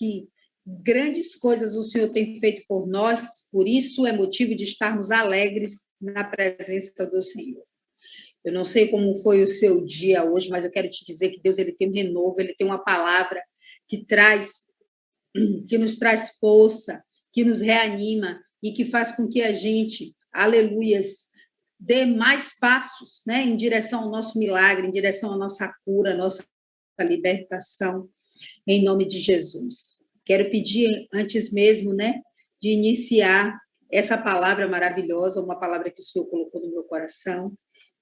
que grandes coisas o Senhor tem feito por nós, por isso é motivo de estarmos alegres na presença do Senhor. Eu não sei como foi o seu dia hoje, mas eu quero te dizer que Deus ele tem um renovo, ele tem uma palavra que nos traz força, que nos reanima e que faz com que a gente, aleluias, dê mais passos, né, em direção ao nosso milagre, em direção à nossa cura, à nossa libertação, em nome de Jesus. Quero pedir, antes mesmo, né, de iniciar essa palavra maravilhosa, uma palavra que o Senhor colocou no meu coração,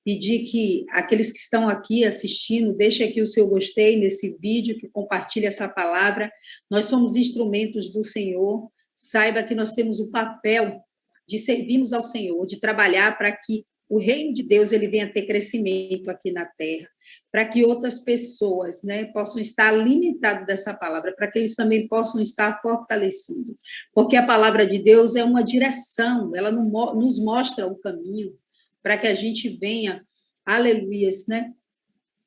pedir que aqueles que estão aqui assistindo, deixem aqui o seu gostei nesse vídeo, que compartilhe essa palavra. Nós somos instrumentos do Senhor. Saiba que nós temos o papel de servirmos ao Senhor, de trabalhar para que o reino de Deus ele venha ter crescimento aqui na terra, para que outras pessoas, né, possam estar alimentadas dessa palavra, para que eles também possam estar fortalecidos. Porque a palavra de Deus é uma direção, ela nos mostra o caminho, para que a gente venha, aleluias, né,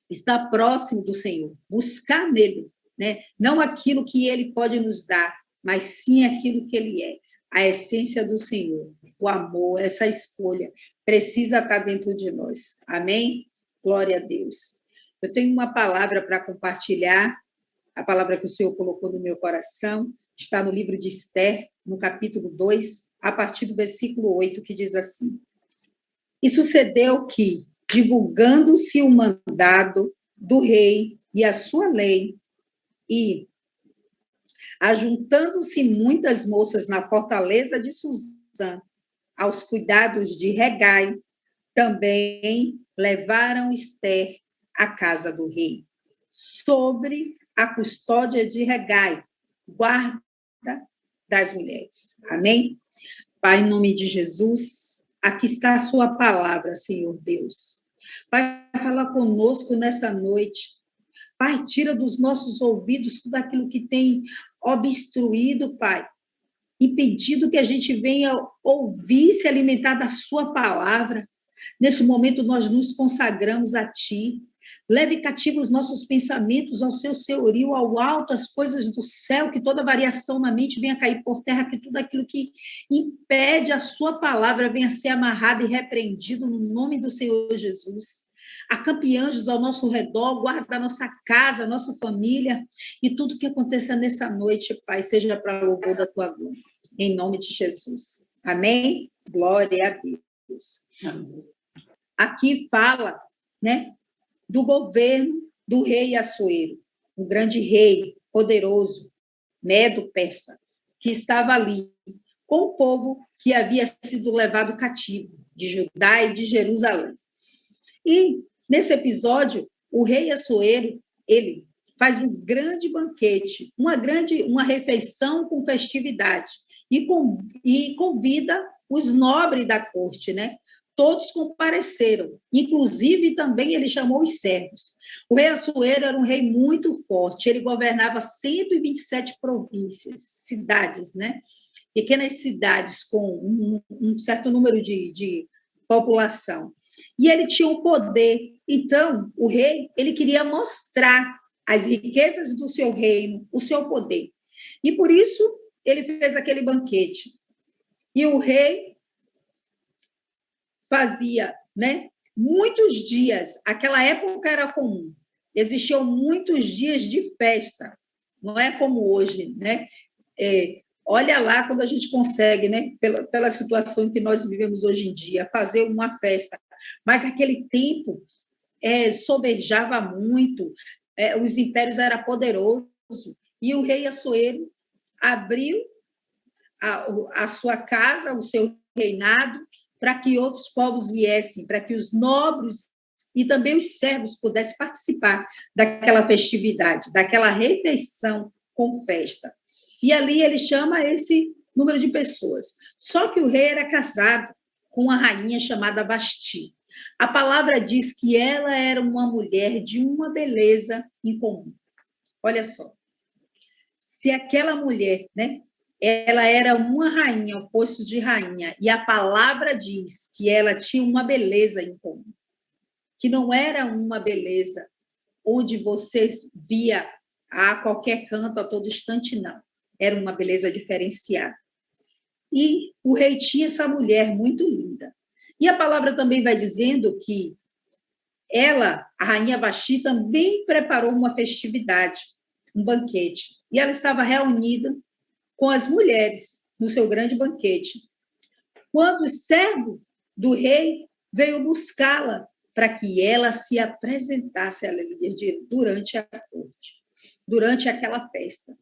estar próximo do Senhor, buscar nele, né, não aquilo que ele pode nos dar, mas sim aquilo que ele é, a essência do Senhor, o amor, essa escolha, precisa estar dentro de nós. Amém? Glória a Deus. Eu tenho uma palavra para compartilhar, a palavra que o Senhor colocou no meu coração, está no livro de Esther, no capítulo 2, a partir do versículo 8, que diz assim: E sucedeu que, divulgando-se o mandado do rei e a sua lei, e ajuntando-se muitas moças na fortaleza de Suzã, aos cuidados de Hegai, também levaram Esther à casa do rei, sobre a custódia de Hegai, guarda das mulheres. Amém? Pai, em nome de Jesus, aqui está a sua palavra, Senhor Deus. Pai, fala conosco nessa noite. Pai, tira dos nossos ouvidos tudo aquilo que tem obstruído, Pai, impedido que a gente venha ouvir, se alimentar da sua palavra. Nesse momento, nós nos consagramos a Ti. Leve cativo os nossos pensamentos ao seu senhorio, ao alto, as coisas do céu, que toda variação na mente venha cair por terra, que tudo aquilo que impede a sua palavra venha ser amarrado e repreendido no nome do Senhor Jesus. Acampe anjos ao nosso redor, guarda a nossa casa, a nossa família, e tudo que aconteça nessa noite, Pai, seja para o louvor da Tua glória. Em nome de Jesus. Amém? Glória a Deus. Amém. Aqui fala, né, do governo do rei Assuero, um grande rei poderoso, Medo-Persa, que estava ali com o povo que havia sido levado cativo de Judá e de Jerusalém. E nesse episódio, o rei Assuero, ele faz um grande banquete, uma refeição com festividade e convida os nobres da corte, né? Todos compareceram, inclusive também ele chamou os servos. O rei Assuero era um rei muito forte, ele governava 127 províncias, cidades, né? Pequenas cidades com um certo número de população. E ele tinha um poder. Então, o rei, ele queria mostrar as riquezas do seu reino, o seu poder. E por isso, ele fez aquele banquete. E o rei fazia, né, muitos dias, aquela época era comum, existiam muitos dias de festa, não é como hoje, né? Olha lá quando a gente consegue, né, pela situação que nós vivemos hoje em dia, fazer uma festa, mas aquele tempo sobejava muito, os impérios eram poderosos, e o rei Assuero abriu a sua casa, o seu reinado, para que outros povos viessem, para que os nobres e também os servos pudessem participar daquela festividade, daquela refeição com festa. E ali ele chama esse número de pessoas. Só que o rei era casado com uma rainha chamada Vasti. A palavra diz que ela era uma mulher de uma beleza incomum. Olha só. Se aquela mulher, né, ela era uma rainha, o posto de rainha, e a palavra diz que ela tinha uma beleza incomum, que não era uma beleza onde você via a qualquer canto, a todo instante, não. Era uma beleza diferenciada. E o rei tinha essa mulher muito linda. E a palavra também vai dizendo que ela, a rainha Vasti, também preparou uma festividade, um banquete. E ela estava reunida com as mulheres no seu grande banquete. Quando o servo do rei veio buscá-la para que ela se apresentasse, aleluia, durante a corte, durante aquela festa.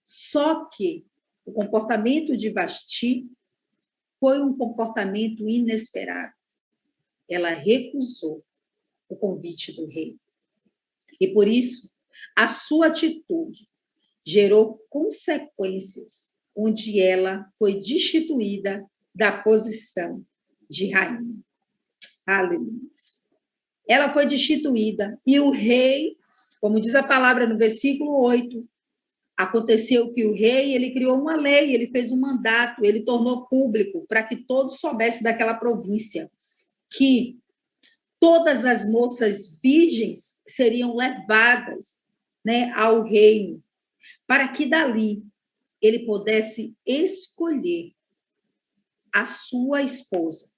Só que o comportamento de Vasti foi um comportamento inesperado. Ela recusou o convite do rei. E por isso, a sua atitude gerou consequências, onde ela foi destituída da posição de rainha. Aleluia. Ela foi destituída e o rei, como diz a palavra no versículo 8, aconteceu que o rei, ele criou uma lei, ele fez um mandato, ele tornou público para que todos soubessem daquela província que todas as moças virgens seriam levadas, né, ao reino, para que dali ele pudesse escolher a sua esposa.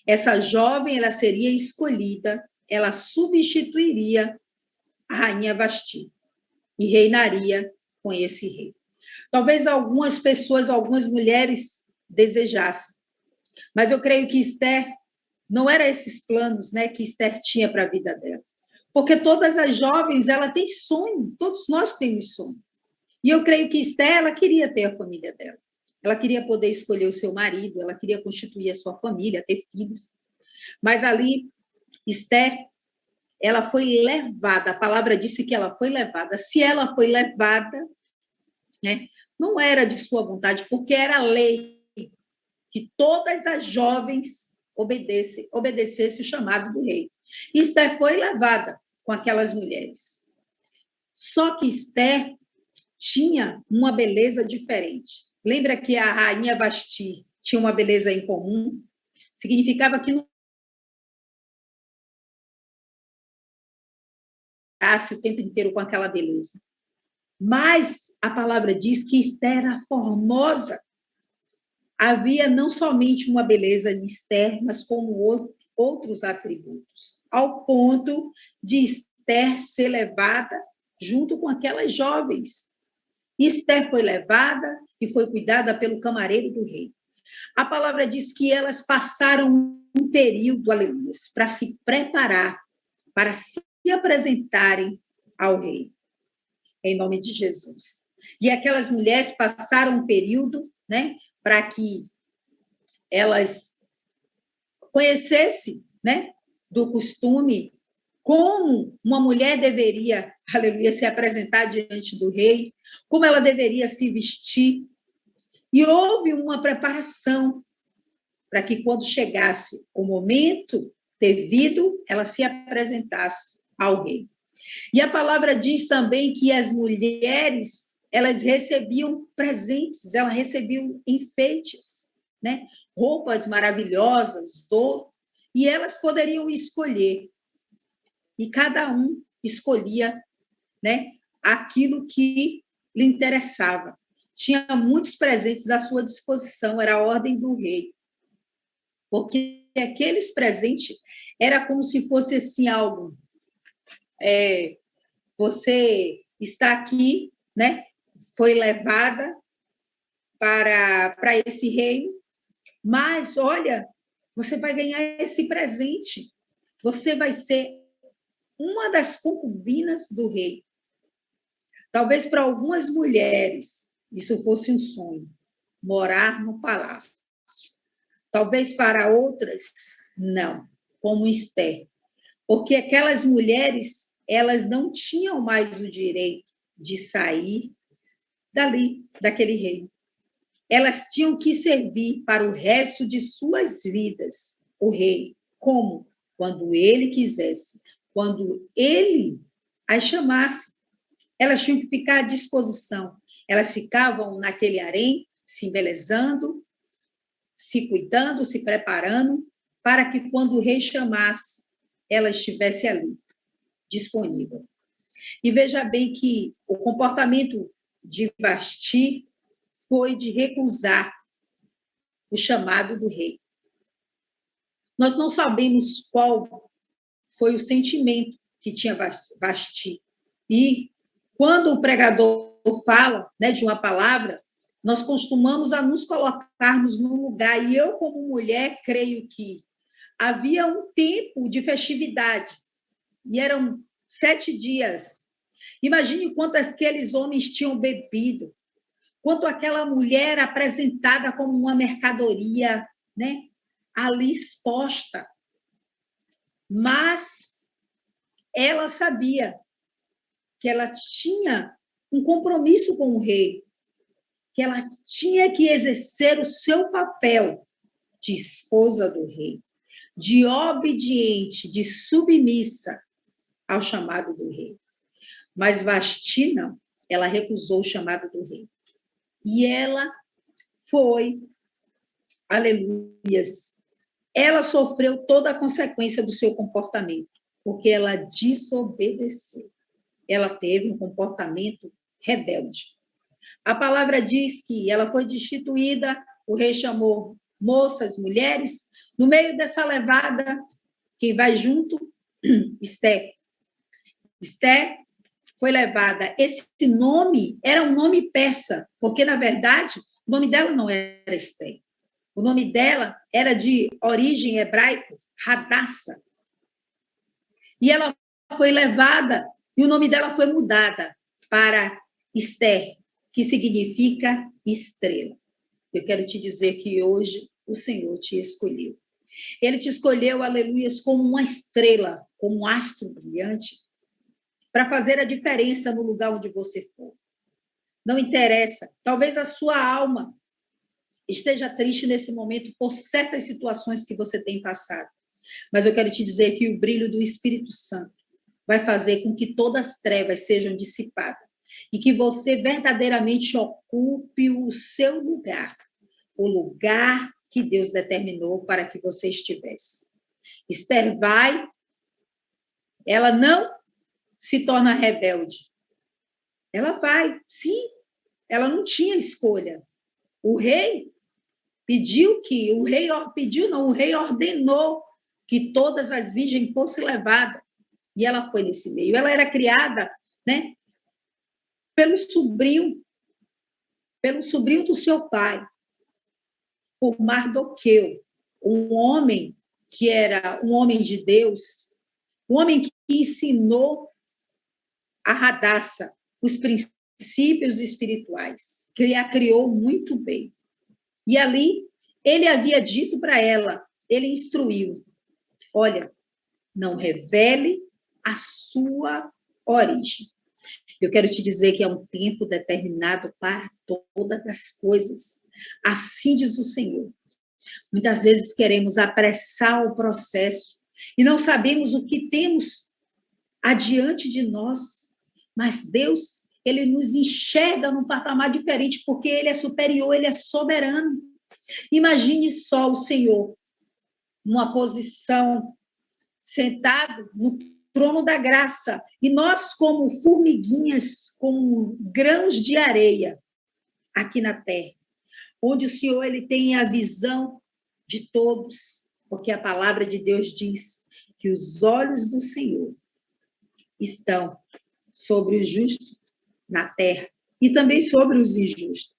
Essa jovem, ela seria escolhida, ela substituiria a rainha Vasti e reinaria com esse rei. Talvez algumas pessoas, algumas mulheres desejassem, mas eu creio que Esther não era esses planos, né, que Esther tinha para a vida dela. Porque todas as jovens, ela tem sonho, todos nós temos sonho. E eu creio que Esther, ela queria ter a família dela. Ela queria poder escolher o seu marido, ela queria constituir a sua família, ter filhos. Mas ali, Esther, ela foi levada, a palavra disse que ela foi levada. Se ela foi levada, né, não era de sua vontade, porque era lei que todas as jovens obedecessem o chamado do rei. E Esther foi levada com aquelas mulheres. Só que Esther tinha uma beleza diferente. Lembra que a rainha Vasti tinha uma beleza em comum? Significava que não ficasse o tempo inteiro com aquela beleza. Mas a palavra diz que Esther era formosa. Havia não somente uma beleza em Esther, mas como outros atributos, ao ponto de Esther ser levada junto com aquelas jovens. Esther foi levada e foi cuidada pelo camareiro do rei. A palavra diz que elas passaram um período, aleluia, para se preparar, para se apresentarem ao rei, em nome de Jesus. E aquelas mulheres passaram um período, né, para que elas conhecessem, né, do costume, como uma mulher deveria, aleluia, se apresentar diante do rei, como ela deveria se vestir. E houve uma preparação para que, quando chegasse o momento devido, ela se apresentasse ao rei. E a palavra diz também que as mulheres, elas recebiam presentes, elas recebiam enfeites, né? Roupas maravilhosas, e elas poderiam escolher. E cada um escolhia, né, aquilo que lhe interessava. Tinha muitos presentes à sua disposição, era a ordem do rei. Porque aqueles presentes era como se fosse assim algo. Você está aqui, né? Foi levada para esse reino, mas olha, você vai ganhar esse presente. Você vai ser uma das concubinas do rei. Talvez para algumas mulheres isso fosse um sonho, morar no palácio. Talvez para outras, não, como Esther. Porque aquelas mulheres, elas não tinham mais o direito de sair dali, daquele reino. Elas tinham que servir para o resto de suas vidas o rei, como? Quando ele quisesse, quando ele as chamasse. Elas tinham que ficar à disposição. Elas ficavam naquele harém, se embelezando, se cuidando, se preparando, para que, quando o rei chamasse, ela estivesse ali, disponível. E veja bem que o comportamento de Vasti foi de recusar o chamado do rei. Nós não sabemos qual foi o sentimento que tinha Vasti. E quando o pregador fala, né, de uma palavra, nós costumamos a nos colocarmos num lugar, e eu, como mulher, creio que havia um tempo de festividade, e eram 7 dias. Imagine quanto aqueles homens tinham bebido, quanto aquela mulher apresentada como uma mercadoria, né, ali exposta. Mas ela sabia que ela tinha um compromisso com o rei, que ela tinha que exercer o seu papel de esposa do rei, de obediente, de submissa ao chamado do rei. Mas Vasti não, ela recusou o chamado do rei. E ela foi, aleluias, ela sofreu toda a consequência do seu comportamento, porque ela desobedeceu. Ela teve um comportamento rebelde. A palavra diz que ela foi destituída, o rei chamou moças, mulheres, no meio dessa levada, quem vai junto? Esther. Esther foi levada. Esse nome era um nome persa, porque, na verdade, o nome dela não era Esther. O nome dela era de origem hebraico, Hadassah. E ela foi levada, e o nome dela foi mudada para Esther, que significa estrela. Eu quero te dizer que hoje o Senhor te escolheu. Ele te escolheu, aleluias, como uma estrela, como um astro brilhante, para fazer a diferença no lugar onde você for. Não interessa. Talvez a sua alma esteja triste nesse momento por certas situações que você tem passado. Mas eu quero te dizer que o brilho do Espírito Santo vai fazer com que todas as trevas sejam dissipadas e que você verdadeiramente ocupe o seu lugar, o lugar que Deus determinou para que você estivesse. Esther vai, ela não se torna rebelde. Ela vai, sim, ela não tinha escolha. O rei o rei ordenou que todas as virgens fossem levadas. E ela foi nesse meio. Ela era criada, né, pelo sobrinho do seu pai, por Mardoqueu, um homem que era um homem de Deus, um homem que ensinou a Hadassah os princípios espirituais, que a criou muito bem. E ali, ele havia dito para ela, ele instruiu, olha, não revele a sua origem. Eu quero te dizer que é um tempo determinado para todas as coisas. Assim diz o Senhor. Muitas vezes queremos apressar o processo e não sabemos o que temos adiante de nós, mas Deus, ele nos enxerga num patamar diferente, porque ele é superior, ele é soberano. Imagine só o Senhor numa posição sentado no trono da graça, e nós como formiguinhas, como grãos de areia aqui na terra, onde o Senhor ele tem a visão de todos, porque a palavra de Deus diz que os olhos do Senhor estão sobre os justos na terra e também sobre os injustos.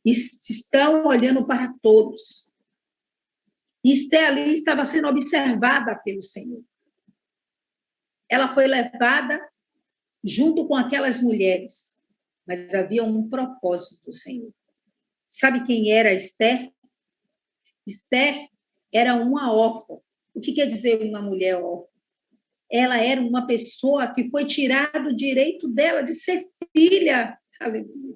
Estão olhando para todos. Esther ali estava sendo observada pelo Senhor. Ela foi levada junto com aquelas mulheres, mas havia um propósito do Senhor. Sabe quem era Esther? Esther era uma órfã. O que quer dizer uma mulher órfã? Ela era uma pessoa que foi tirado o direito dela de ser filha. Aleluia.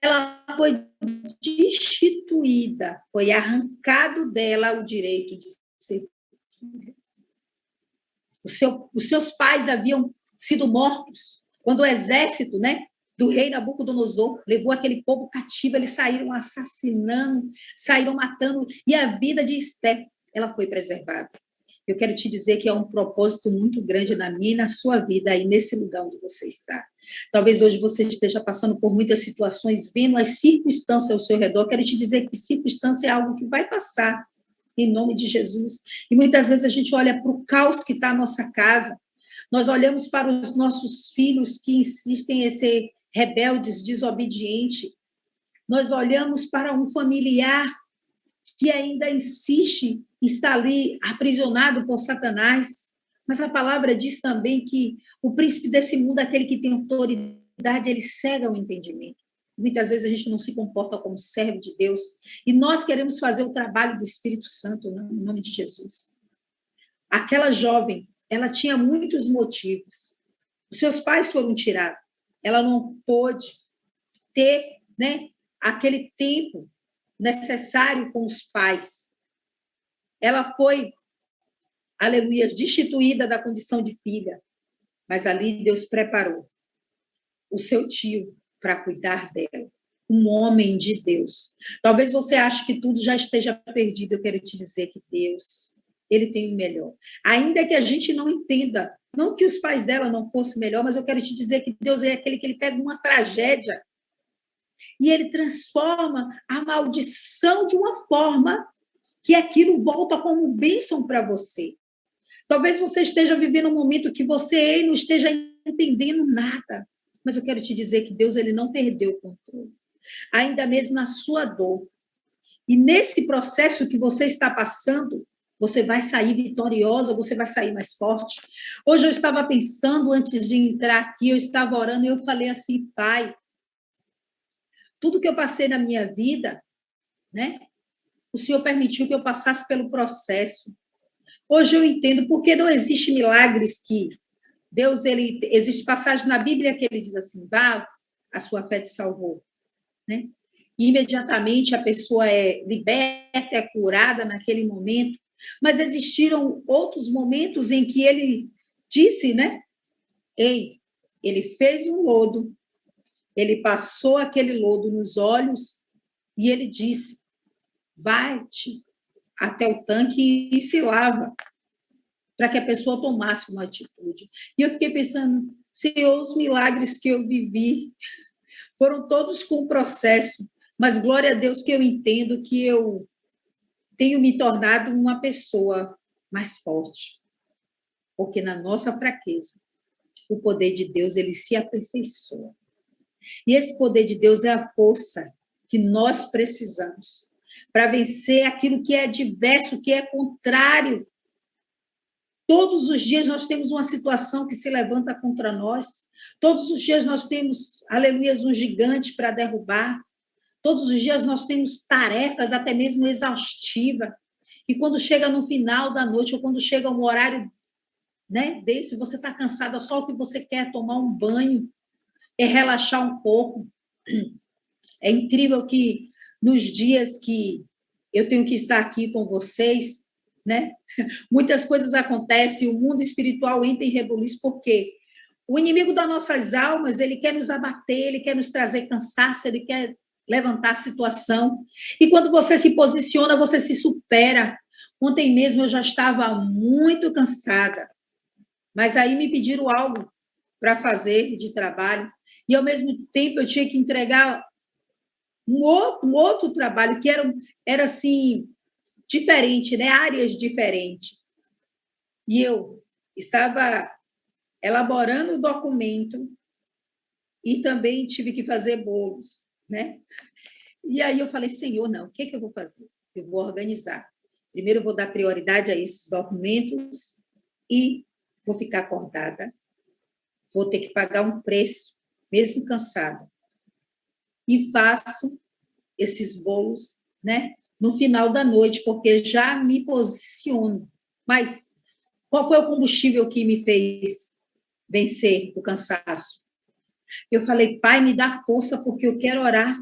Ela foi destituída, foi arrancado dela o direito de ser filha. Os seus pais haviam sido mortos quando o exército, né, do rei Nabucodonosor levou aquele povo cativo, eles saíram assassinando, saíram matando, e a vida de Esther, ela foi preservada. Eu quero te dizer que é um propósito muito grande na minha e na sua vida, aí nesse lugar onde você está. Talvez hoje você esteja passando por muitas situações, vendo as circunstâncias ao seu redor. Quero te dizer que circunstância é algo que vai passar, em nome de Jesus. E muitas vezes a gente olha para o caos que está na nossa casa, nós olhamos para os nossos filhos que insistem em ser rebeldes, desobedientes, nós olhamos para um familiar que ainda insiste em estar ali aprisionado por Satanás. Mas a palavra diz também que o príncipe desse mundo, aquele que tem autoridade, ele cega o entendimento. Muitas vezes a gente não se comporta como servo de Deus. E nós queremos fazer o trabalho do Espírito Santo, em nome de Jesus. Aquela jovem, ela tinha muitos motivos. Os seus pais foram tirados. Ela não pôde ter, né, aquele tempo necessário com os pais. Ela foi, aleluia, destituída da condição de filha, mas ali Deus preparou o seu tio para cuidar dela, um homem de Deus. Talvez você ache que tudo já esteja perdido, eu quero te dizer que Deus, ele tem o melhor. Ainda que a gente não entenda, não que os pais dela não fossem melhor, mas eu quero te dizer que Deus é aquele que ele pega uma tragédia e ele transforma a maldição de uma forma que aquilo volta como bênção para você. Talvez você esteja vivendo um momento que você não esteja entendendo nada, mas eu quero te dizer que Deus ele não perdeu o controle, ainda mesmo na sua dor. E nesse processo que você está passando, você vai sair vitoriosa, você vai sair mais forte. Hoje eu estava pensando, antes de entrar aqui, eu estava orando e eu falei assim, Pai, tudo que eu passei na minha vida, né? O Senhor permitiu que eu passasse pelo processo. Hoje eu entendo porque não existe milagres que Deus, ele existe passagem na Bíblia que ele diz assim, vá, a sua fé te salvou, né? E imediatamente a pessoa é liberta, é curada naquele momento, mas existiram outros momentos em que ele disse, né? Ei, ele fez um lodo, ele passou aquele lodo nos olhos e ele disse, vai-te até o tanque e se lava, para que a pessoa tomasse uma atitude. E eu fiquei pensando, Senhor, os milagres que eu vivi foram todos com processo, mas glória a Deus que eu entendo que eu tenho me tornado uma pessoa mais forte, porque na nossa fraqueza, o poder de Deus, ele se aperfeiçoa. E esse poder de Deus é a força que nós precisamos para vencer aquilo que é adverso, que é contrário. Todos os dias nós temos uma situação que se levanta contra nós. Todos os dias nós temos, aleluia, um gigante para derrubar. Todos os dias nós temos tarefas, até mesmo exaustivas. E quando chega no final da noite, ou quando chega um horário, né, desse, você está cansada, só o que você quer é tomar um banho, é relaxar um pouco. É incrível que nos dias que eu tenho que estar aqui com vocês, né? Muitas coisas acontecem, o mundo espiritual entra em rebuliço, porque o inimigo das nossas almas, ele quer nos abater, ele quer nos trazer cansaço, ele quer levantar a situação. E quando você se posiciona, você se supera. Ontem mesmo eu já estava muito cansada, mas aí me pediram algo para fazer de trabalho, e ao mesmo tempo eu tinha que entregar um outro trabalho que era assim, diferente, né? Áreas diferentes. E eu estava elaborando o documento e também tive que fazer bolos, né? E aí eu falei, Senhor, não, o que eu vou fazer? Eu vou organizar. Primeiro eu vou dar prioridade a esses documentos e vou ficar acordada. Vou ter que pagar um preço, mesmo cansada. E faço esses bolos, né? No final da noite, porque já me posiciono. Mas qual foi o combustível que me fez vencer o cansaço? Eu falei, Pai, me dá força, porque eu quero orar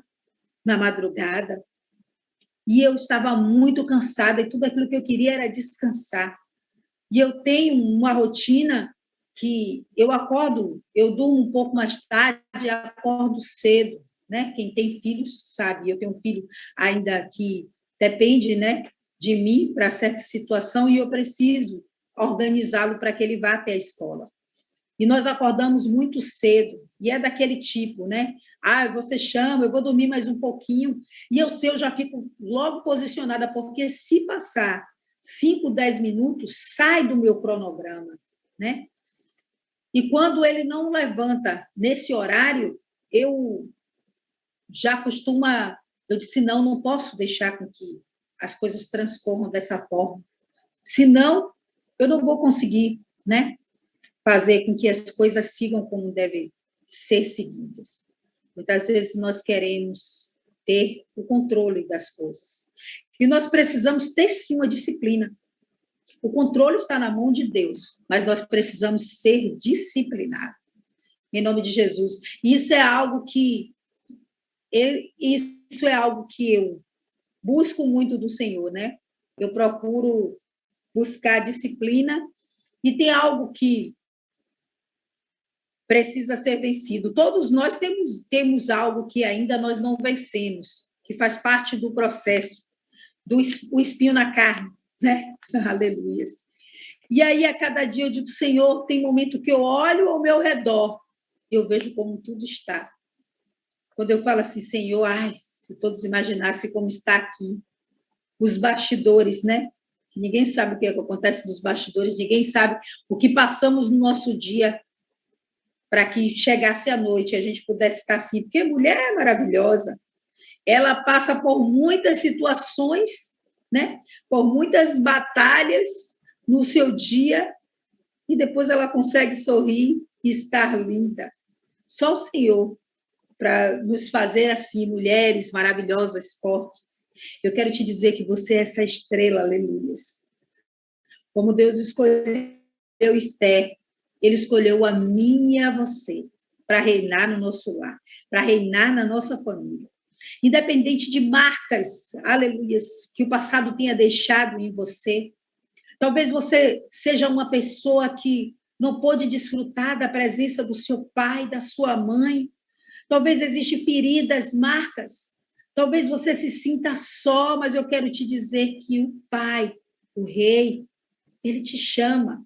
na madrugada. E eu estava muito cansada, e tudo aquilo que eu queria era descansar. E eu tenho uma rotina que eu acordo, eu durmo um pouco mais tarde, acordo cedo, né? Quem tem filhos sabe, eu tenho um filho ainda que depende, né, de mim para certa situação, e eu preciso organizá-lo para que ele vá até a escola. E nós acordamos muito cedo, e é daquele tipo, né? Você chama, eu vou dormir mais um pouquinho, e eu sei, eu já fico logo posicionada, porque se passar 5, 10 minutos, sai do meu cronograma, né? E quando ele não levanta nesse horário, eu já eu disse, não posso deixar com que as coisas transcorram dessa forma, senão eu não vou conseguir, né? Fazer com que as coisas sigam como devem ser seguidas. Muitas vezes nós queremos ter o controle das coisas. E nós precisamos ter, sim, uma disciplina. O controle está na mão de Deus, mas nós precisamos ser disciplinados. Em nome de Jesus. Isso é algo que eu busco muito do Senhor, né? Eu procuro buscar disciplina, e tem algo que precisa ser vencido. Todos nós temos algo que ainda nós não vencemos, que faz parte do processo, o espinho na carne, né? Aleluia. E aí, a cada dia, eu digo, Senhor, tem momento que eu olho ao meu redor, eu vejo como tudo está. Quando eu falo assim, Senhor, se todos imaginassem como está aqui, os bastidores, né? Ninguém sabe o que acontece nos bastidores, ninguém sabe o que passamos no nosso dia, para que chegasse a noite e a gente pudesse estar assim, porque mulher é maravilhosa, ela passa por muitas situações, né? Por muitas batalhas no seu dia, e depois ela consegue sorrir e estar linda. Só o Senhor para nos fazer assim, mulheres maravilhosas, fortes. Eu quero te dizer que você é essa estrela, aleluia. Como Deus escolheu Esther, Ele escolheu a mim e a você para reinar no nosso lar, para reinar na nossa família. Independente de marcas, aleluias, que o passado tenha deixado em você, talvez você seja uma pessoa que não pôde desfrutar da presença do seu pai, da sua mãe, talvez existam feridas, marcas, talvez você se sinta só, mas eu quero te dizer que o Pai, o Rei, Ele te chama.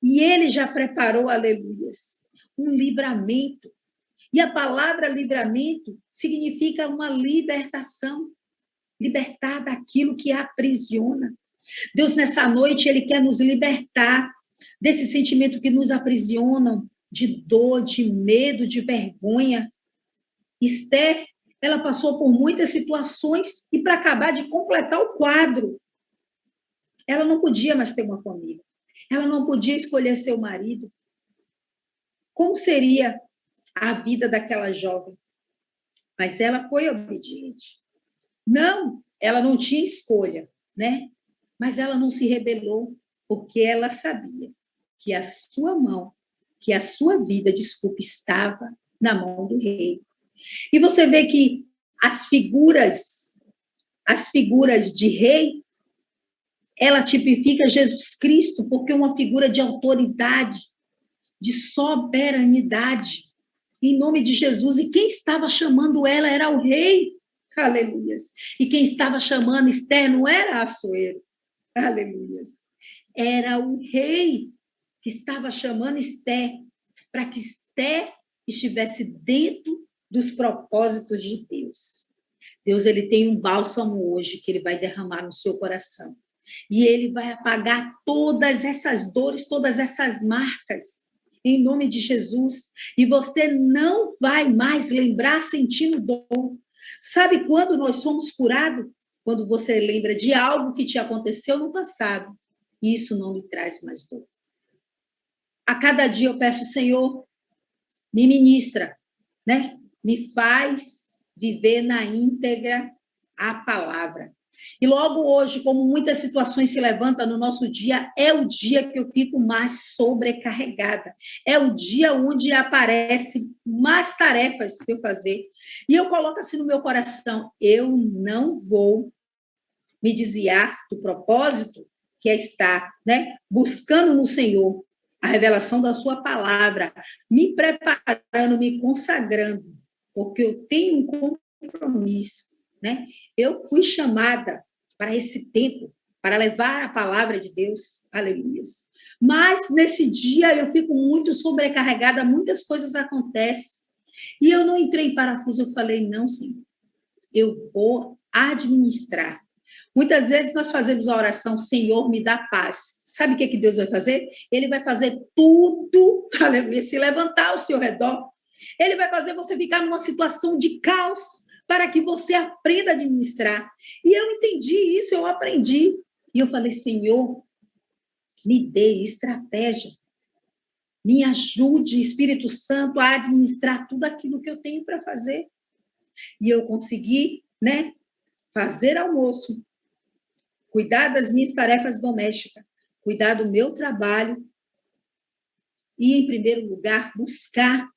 E Ele já preparou, aleluias, um livramento. E a palavra livramento significa uma libertação, libertar daquilo que aprisiona. Deus, nessa noite, Ele quer nos libertar desse sentimento que nos aprisionam, de dor, de medo, de vergonha. Esther, ela passou por muitas situações, e para acabar de completar o quadro, ela não podia mais ter uma família. Ela não podia escolher seu marido. Como seria a vida daquela jovem? Mas ela foi obediente. Não, ela não tinha escolha, né? Mas ela não se rebelou, porque ela sabia que a sua mão, que a sua vida, desculpe, estava na mão do rei. E você vê que as figuras de rei, ela tipifica Jesus Cristo, porque é uma figura de autoridade, de soberanidade, em nome de Jesus. E quem estava chamando ela era o rei, aleluia. E quem estava chamando Esther não era Assuero, aleluia. Era o rei que estava chamando Esther, para que Esther estivesse dentro dos propósitos de Deus. Deus, ele tem um bálsamo hoje que ele vai derramar no seu coração. E ele vai apagar todas essas dores, todas essas marcas, em nome de Jesus. E você não vai mais lembrar sentindo dor. Sabe quando nós somos curados? Quando você lembra de algo que te aconteceu no passado. E isso não lhe traz mais dor. A cada dia eu peço, Senhor, me ministra, né? Me faz viver na íntegra a palavra. E logo hoje, como muitas situações se levantam no nosso dia, é o dia que eu fico mais sobrecarregada. É o dia onde aparecem mais tarefas para eu fazer. E eu coloco assim no meu coração, eu não vou me desviar do propósito, que é estar, né, buscando no Senhor a revelação da sua palavra, me preparando, me consagrando, porque eu tenho um compromisso, né? Eu fui chamada para esse tempo, para levar a palavra de Deus. Aleluia. Mas nesse dia eu fico muito sobrecarregada, muitas coisas acontecem. E eu não entrei em parafuso, eu falei, não, Senhor, eu vou administrar. Muitas vezes nós fazemos a oração, Senhor, me dá paz. Sabe o que Deus vai fazer? Ele vai fazer tudo, aleluia, se levantar ao seu redor. Ele vai fazer você ficar numa situação de caos para que você aprenda a administrar. E eu entendi isso, eu aprendi. E eu falei, Senhor, me dê estratégia. Me ajude, Espírito Santo, a administrar tudo aquilo que eu tenho para fazer. E eu consegui, fazer almoço, cuidar das minhas tarefas domésticas, cuidar do meu trabalho e, em primeiro lugar, buscar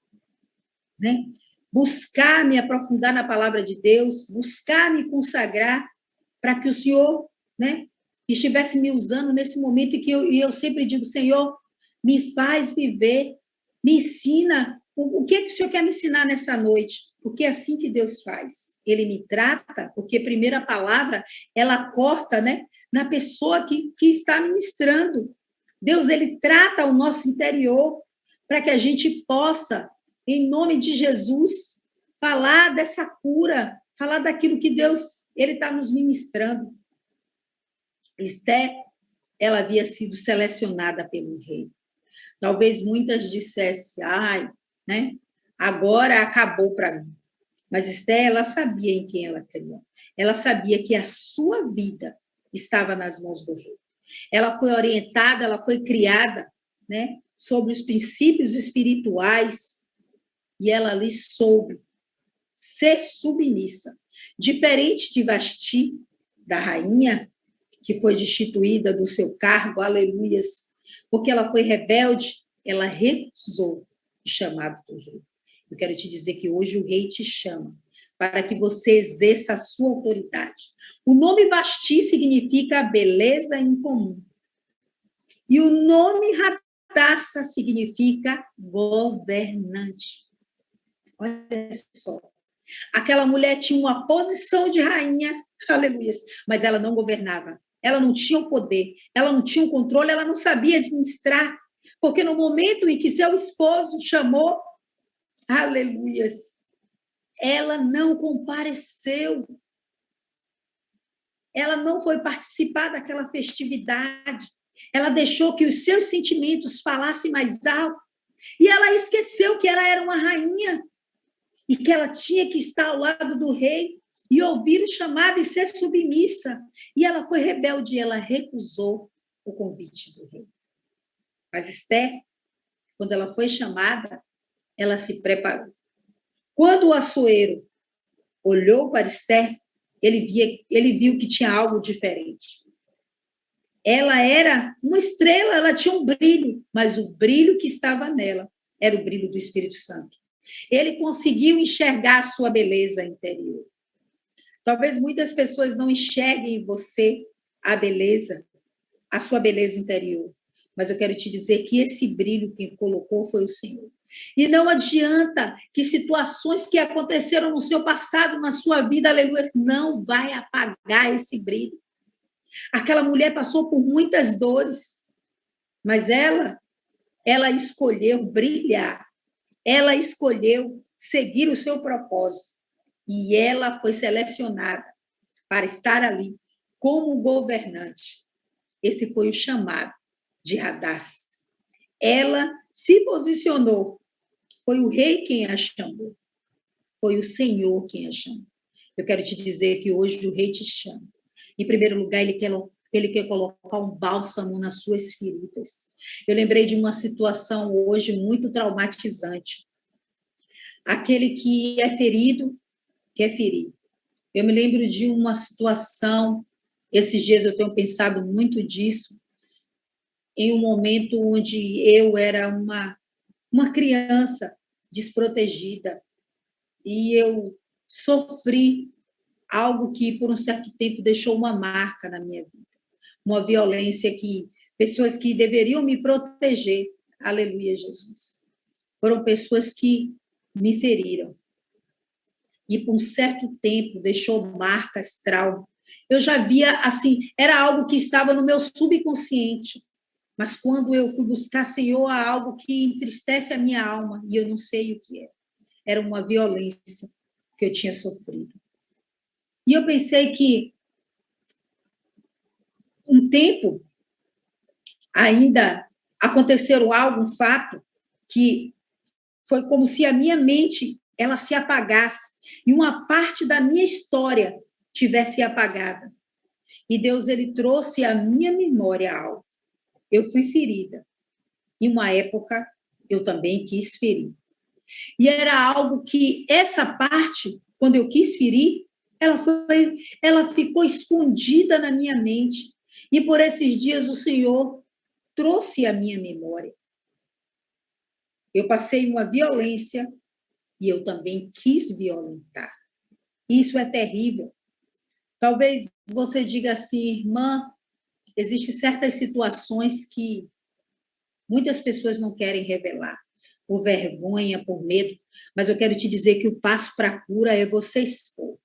me aprofundar na palavra de Deus, buscar me consagrar para que o Senhor, estivesse me usando nesse momento e eu sempre digo, Senhor, me faz viver, me ensina, o que o Senhor quer me ensinar nessa noite? Porque é assim que Deus faz. Ele me trata, porque a primeira palavra, ela corta, na pessoa que está ministrando. Deus, ele trata o nosso interior para que a gente possa, em nome de Jesus, falar dessa cura, falar daquilo que Deus, ele está nos ministrando. Esther, ela havia sido selecionada pelo rei. Talvez muitas dissessem, agora acabou para mim. Mas Esther, ela sabia em quem ela cria. Ela sabia que a sua vida estava nas mãos do rei. Ela foi orientada, ela foi criada, sobre os princípios espirituais, e ela ali soube ser submissa. Diferente de Vasti, da rainha, que foi destituída do seu cargo, aleluias, porque ela foi rebelde, ela recusou o chamado do rei. Eu quero te dizer que hoje o rei te chama para que você exerça a sua autoridade. O nome Vasti significa beleza incomum. E o nome Radassa significa governante. Olha só. Aquela mulher tinha uma posição de rainha, aleluia, mas ela não governava. Ela não tinha o poder, ela não tinha o controle, ela não sabia administrar. Porque no momento em que seu esposo chamou, aleluias, ela não compareceu. Ela não foi participar daquela festividade. Ela deixou que os seus sentimentos falassem mais alto. E ela esqueceu que ela era uma rainha e que ela tinha que estar ao lado do rei e ouvir o chamado e ser submissa. E ela foi rebelde e ela recusou o convite do rei. Mas Esther, quando ela foi chamada, ela se preparou. Quando o açoueiro olhou para Esther, ele viu que tinha algo diferente. Ela era uma estrela, ela tinha um brilho, mas o brilho que estava nela era o brilho do Espírito Santo. Ele conseguiu enxergar a sua beleza interior. Talvez muitas pessoas não enxerguem em você a sua beleza interior, mas eu quero te dizer que esse brilho quem colocou foi o Senhor. E não adianta que situações que aconteceram no seu passado, na sua vida, aleluia, não vai apagar esse brilho. Aquela mulher passou por muitas dores, mas ela escolheu brilhar. Ela escolheu seguir o seu propósito. E ela foi selecionada para estar ali como governante. Esse foi o chamado de Radassa. Ela se posicionou. Foi o rei quem a chamou. Foi o Senhor quem a chamou. Eu quero te dizer que hoje o rei te chama. Em primeiro lugar, ele quer colocar um bálsamo nas suas feridas. Eu lembrei de uma situação hoje muito traumatizante. Aquele que é ferido, quer ferir. Eu me lembro de uma situação, esses dias eu tenho pensado muito disso, em um momento onde eu era uma criança desprotegida e eu sofri algo que, por um certo tempo, deixou uma marca na minha vida. Uma violência que pessoas que deveriam me proteger, aleluia, Jesus, foram pessoas que me feriram. E, por um certo tempo, deixou marcas, trauma. Eu já via, assim, era algo que estava no meu subconsciente. Mas quando eu fui buscar, Senhor, há algo que entristece a minha alma, e eu não sei o que é. Era uma violência que eu tinha sofrido. E eu pensei que um tempo ainda aconteceu algo, um fato, que foi como se a minha mente ela se apagasse e uma parte da minha história tivesse apagada. E Deus ele trouxe à minha memória algo. Eu fui ferida. Em uma época eu também quis ferir. E era algo que essa parte, quando eu quis ferir, ela ficou escondida na minha mente. E por esses dias o Senhor trouxe à minha memória. Eu passei uma violência e eu também quis violentar. Isso é terrível. Talvez você diga assim, irmã, existem certas situações que muitas pessoas não querem revelar, por vergonha, por medo, mas eu quero te dizer que o passo para a cura é você expor.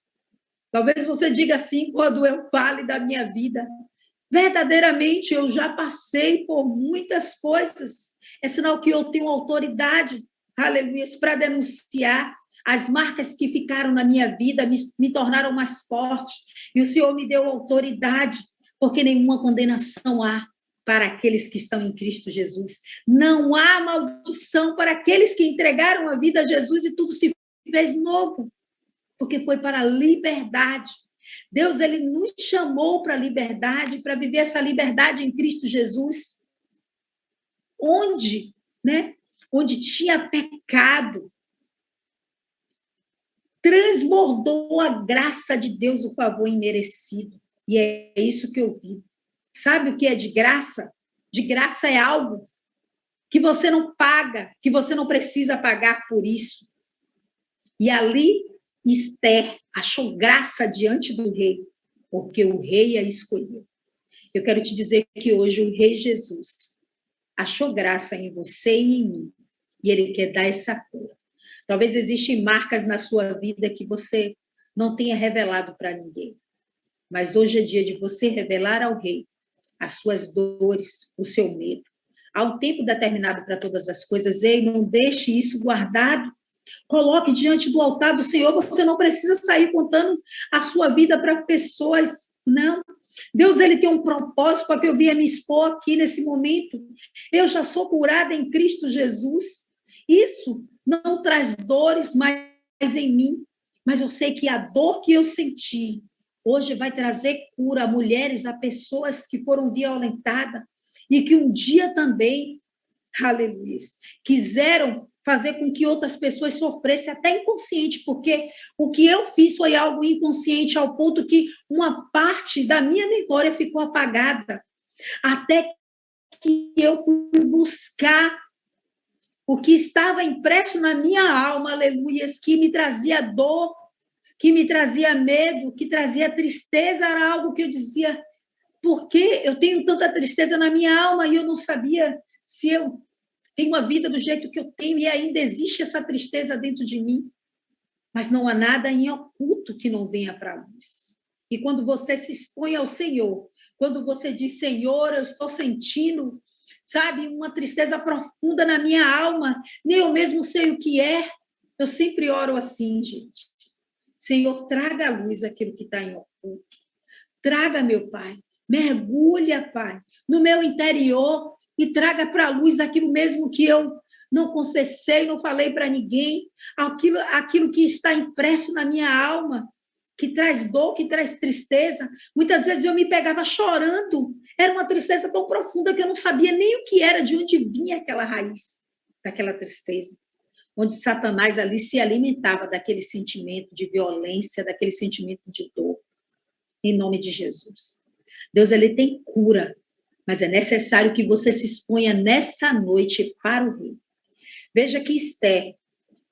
Talvez você diga assim, quando eu fale da minha vida, verdadeiramente eu já passei por muitas coisas, é sinal que eu tenho autoridade, aleluia, para denunciar as marcas que ficaram na minha vida, me tornaram mais forte, e o Senhor me deu autoridade, porque nenhuma condenação há para aqueles que estão em Cristo Jesus. Não há maldição para aqueles que entregaram a vida a Jesus e tudo se fez novo, porque foi para a liberdade. Deus ele nos chamou para a liberdade, para viver essa liberdade em Cristo Jesus. Onde, né? Onde tinha pecado, transbordou a graça de Deus, o favor imerecido. E é isso que eu vi. Sabe o que é de graça? De graça é algo que você não paga, que você não precisa pagar por isso. E ali, Esther achou graça diante do rei, porque o rei a escolheu. Eu quero te dizer que hoje o rei Jesus achou graça em você e em mim, e ele quer dar essa cura. Talvez existem marcas na sua vida que você não tenha revelado para ninguém, mas hoje é dia de você revelar ao rei as suas dores, o seu medo. Há um tempo determinado para todas as coisas, ei, não deixe isso guardado. Coloque diante do altar do Senhor, você não precisa sair contando a sua vida para pessoas, não. Deus ele tem um propósito para que eu venha me expor aqui nesse momento. Eu já sou curada em Cristo Jesus. Isso não traz dores mais em mim, mas eu sei que a dor que eu senti hoje vai trazer cura a mulheres, a pessoas que foram violentadas e que um dia também, aleluia, quiseram fazer com que outras pessoas sofressem, até inconsciente, porque o que eu fiz foi algo inconsciente, ao ponto que uma parte da minha memória ficou apagada, até que eu fui buscar o que estava impresso na minha alma, aleluia, que me trazia dor, que me trazia medo, que trazia tristeza, era algo que eu dizia, por que eu tenho tanta tristeza na minha alma e eu não sabia se eu tenho uma vida do jeito que eu tenho e ainda existe essa tristeza dentro de mim, mas não há nada em oculto que não venha para a luz. E quando você se expõe ao Senhor, quando você diz, Senhor, eu estou sentindo, sabe, uma tristeza profunda na minha alma, nem eu mesmo sei o que é, eu sempre oro assim, gente. Senhor, traga à luz aquilo que está em oculto. Traga, meu Pai, mergulha, Pai, no meu interior e traga para a luz aquilo mesmo que eu não confessei, não falei para ninguém, aquilo que está impresso na minha alma, que traz dor, que traz tristeza. Muitas vezes eu me pegava chorando, era uma tristeza tão profunda que eu não sabia nem o que era, de onde vinha aquela raiz daquela tristeza, onde Satanás ali se alimentava daquele sentimento de violência, daquele sentimento de dor, em nome de Jesus. Deus, ele tem cura, mas é necessário que você se exponha nessa noite para o rei. Veja que Esther,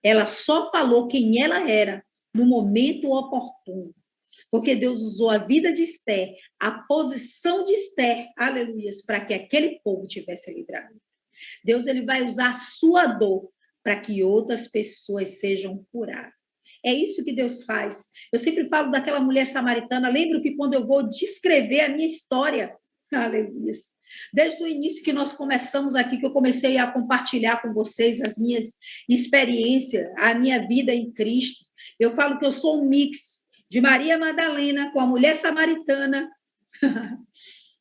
ela só falou quem ela era no momento oportuno, porque Deus usou a vida de Esther, a posição de Esther, aleluia, para que aquele povo tivesse livramento. Deus ele vai usar a sua dor para que outras pessoas sejam curadas. É isso que Deus faz. Eu sempre falo daquela mulher samaritana. Lembro que quando eu vou descrever a minha história, aleluia, desde o início que nós começamos aqui, que eu comecei a compartilhar com vocês as minhas experiências, a minha vida em Cristo, eu falo que eu sou um mix de Maria Madalena com a mulher samaritana,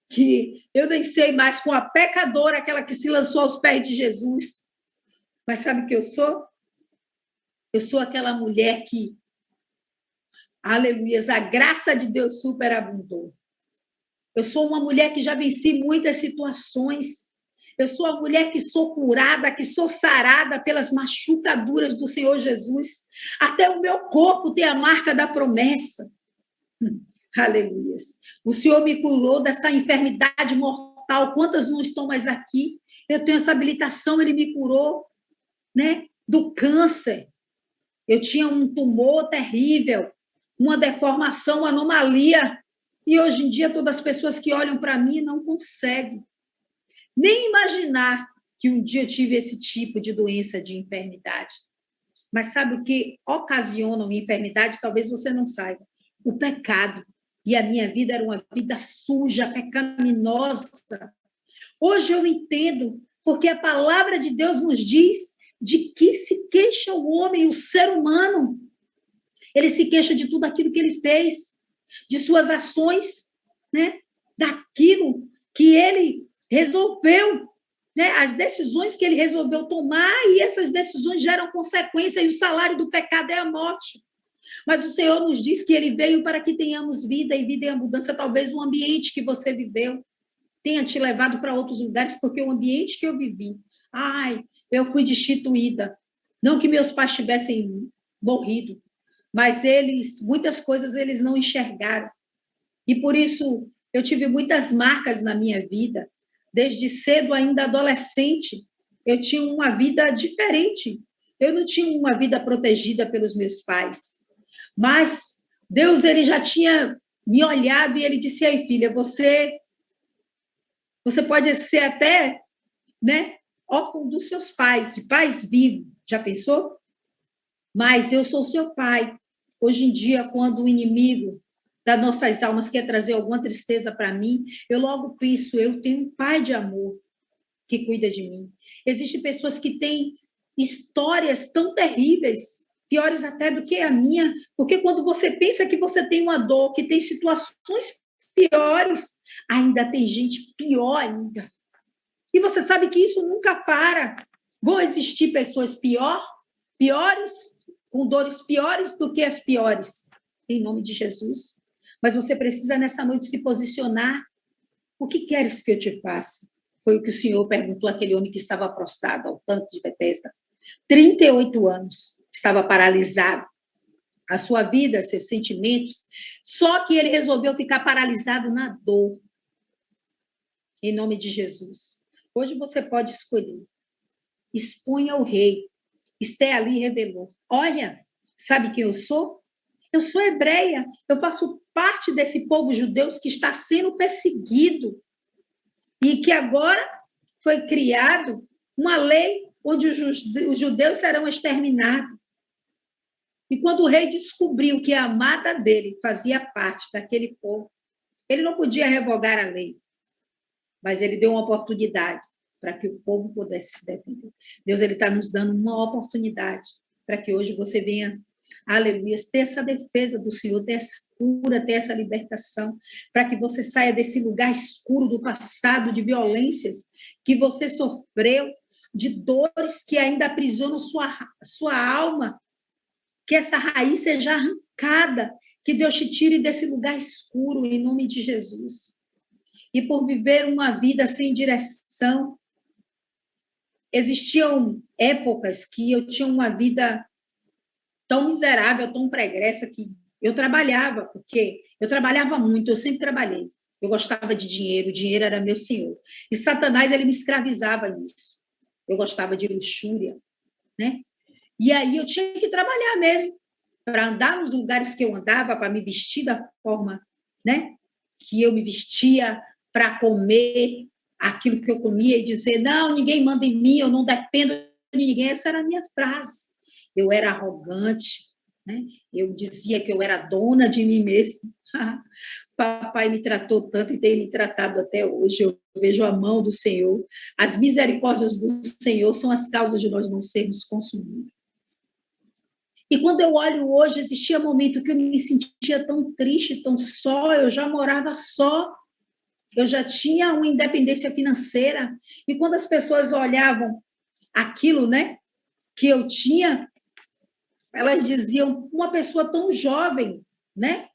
que eu nem sei mais, com a pecadora, aquela que se lançou aos pés de Jesus. Mas sabe o que eu sou? Eu sou aquela mulher que, aleluia, a graça de Deus superabundou. Eu sou uma mulher que já venci muitas situações. Eu sou a mulher que sou curada, que sou sarada pelas machucaduras do Senhor Jesus. Até o meu corpo tem a marca da promessa. Aleluia. O Senhor me curou dessa enfermidade mortal. Quantas não estão mais aqui? Eu tenho essa habilitação, Ele me curou, né? Do câncer. Eu tinha um tumor terrível, uma deformação, uma anomalia. E hoje em dia, todas as pessoas que olham para mim não conseguem nem imaginar que um dia eu tive esse tipo de doença, de enfermidade. Mas sabe o que ocasiona uma enfermidade? Talvez você não saiba. O pecado. E a minha vida era uma vida suja, pecaminosa. Hoje eu entendo, porque a palavra de Deus nos diz de que se queixa o homem, o ser humano. Ele se queixa de tudo aquilo que ele fez, de suas ações, né? Daquilo que ele resolveu, né? As decisões que ele resolveu tomar, e essas decisões geram consequência, e o salário do pecado é a morte. Mas o Senhor nos diz que Ele veio para que tenhamos vida e vida em abundância. Talvez o ambiente que você viveu tenha te levado para outros lugares, porque o ambiente que eu vivi, eu fui destituída. Não que meus pais tivessem morrido, mas muitas coisas eles não enxergaram. E por isso eu tive muitas marcas na minha vida. Desde cedo, ainda adolescente, eu tinha uma vida diferente. Eu não tinha uma vida protegida pelos meus pais. Mas Deus, ele já tinha me olhado e ele disse: aí, filha, você pode ser até, né, órfão dos seus pais, de pais vivos. Já pensou? Mas eu sou seu pai. Hoje em dia, quando o inimigo das nossas almas quer trazer alguma tristeza para mim, eu logo penso: eu tenho um pai de amor que cuida de mim. Existem pessoas que têm histórias tão terríveis, piores até do que a minha, porque quando você pensa que você tem uma dor, que tem situações piores, ainda tem gente pior ainda. E você sabe que isso nunca para. Vão existir pessoas piores, com dores piores do que as piores, em nome de Jesus. Mas você precisa, nessa noite, se posicionar. O que queres que eu te faça? Foi o que o Senhor perguntou àquele homem que estava prostrado ao tanque de Betesda. 38 anos, estava paralisado. A sua vida, seus sentimentos, só que ele resolveu ficar paralisado na dor. Em nome de Jesus. Hoje você pode escolher. Expunha o rei. Esté ali revelou. Olha, sabe quem eu sou? Eu sou hebreia. Eu faço parte desse povo judeu que está sendo perseguido. E que agora foi criado uma lei onde os judeus serão exterminados. E quando o rei descobriu que a amada dele fazia parte daquele povo, ele não podia revogar a lei, mas ele deu uma oportunidade para que o povo pudesse se defender. Deus, ele está nos dando uma oportunidade para que hoje você venha, aleluia, ter essa defesa do Senhor, ter essa cura, ter essa libertação, para que você saia desse lugar escuro do passado, de violências que você sofreu, de dores que ainda aprisionam sua alma, que essa raiz seja arrancada, que Deus te tire desse lugar escuro, em nome de Jesus. E por viver uma vida sem direção, existiam épocas que eu tinha uma vida tão miserável, tão pregressa, que eu trabalhava, porque eu trabalhava muito, eu sempre trabalhei. Eu gostava de dinheiro, o dinheiro era meu senhor. E Satanás, ele me escravizava nisso. Eu gostava de luxúria, né? E aí eu tinha que trabalhar mesmo, para andar nos lugares que eu andava, para me vestir da forma, né, que eu me vestia, para comer aquilo que eu comia e dizer: não, ninguém manda em mim, eu não dependo de ninguém. Essa era a minha frase. Eu era arrogante, né? Eu dizia que eu era dona de mim mesma. Papai me tratou tanto e tem me tratado até hoje. Eu vejo a mão do Senhor. As misericórdias do Senhor são as causas de nós não sermos consumidos. E quando eu olho hoje, existia um momento que eu me sentia tão triste, tão só, eu já morava só, eu já tinha uma independência financeira. E quando as pessoas olhavam aquilo, né, que eu tinha, elas diziam, uma pessoa tão jovem, né,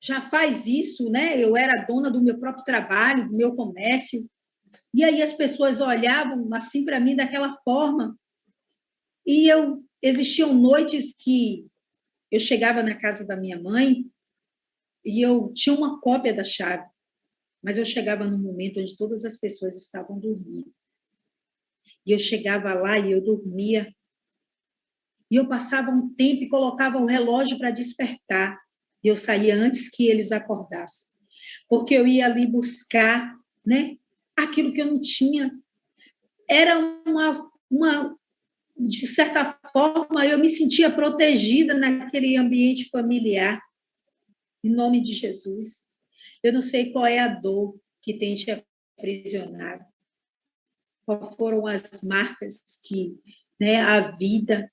já faz isso, né? Eu era dona do meu próprio trabalho, do meu comércio. E aí as pessoas olhavam assim para mim daquela forma. E existiam noites que eu chegava na casa da minha mãe e eu tinha uma cópia da chave, mas eu chegava num momento onde todas as pessoas estavam dormindo. E eu chegava lá e eu dormia. E eu passava um tempo e colocava o relógio para despertar. E eu saía antes que eles acordassem. Porque eu ia ali buscar, né, aquilo que eu não tinha. Era de certa forma, eu me sentia protegida naquele ambiente familiar. Em nome de Jesus. Eu não sei qual é a dor que tem te aprisionado. Quais foram as marcas que, né, a vida